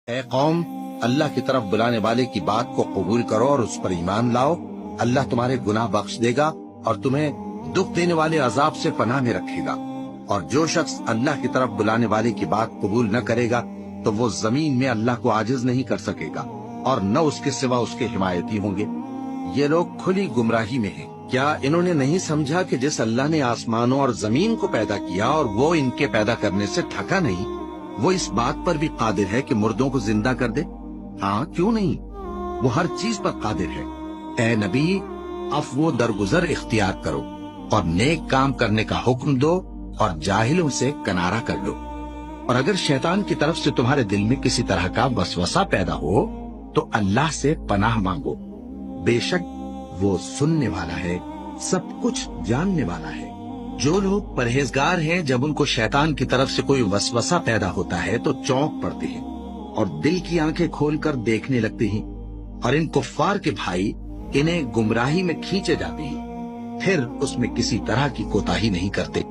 اے قوم، اللہ کی طرف بلانے والے کی بات کو قبول کرو اور اس پر ایمان لاؤ، اللہ تمہارے گناہ بخش دے گا اور تمہیں دکھ دینے والے عذاب سے پناہ میں رکھے گا۔ اور جو شخص اللہ کی طرف بلانے والے کی بات قبول نہ کرے گا تو وہ زمین میں اللہ کو عاجز نہیں کر سکے گا اور نہ اس کے سوا اس کے حمایتی ہوں گے۔ یہ لوگ کھلی گمراہی میں ہیں۔ کیا انہوں نے نہیں سمجھا کہ جس اللہ نے آسمانوں اور زمین کو پیدا کیا اور وہ ان کے پیدا کرنے سے تھکا نہیں، وہ اس بات پر بھی قادر ہے کہ مردوں کو زندہ کر دے؟ ہاں، کیوں نہیں؟ وہ ہر چیز پر قادر ہے۔ اے نبی، عفو و درگزر اختیار کرو اور نیک کام کرنے کا حکم دو اور جاہلوں سے کنارہ کر لو۔ اور اگر شیطان کی طرف سے تمہارے دل میں کسی طرح کا وسوسہ پیدا ہو تو اللہ سے پناہ مانگو، بے شک وہ سننے والا ہے، سب کچھ جاننے والا ہے۔ جو لوگ پرہیزگار ہیں جب ان کو شیطان کی طرف سے کوئی وسوسہ پیدا ہوتا ہے تو چونک پڑتے ہیں اور دل کی آنکھیں کھول کر دیکھنے لگتے ہیں، اور ان کفار کے بھائی انہیں گمراہی میں کھینچے جاتے ہیں، پھر اس میں کسی طرح کی کوتاہی نہیں کرتے۔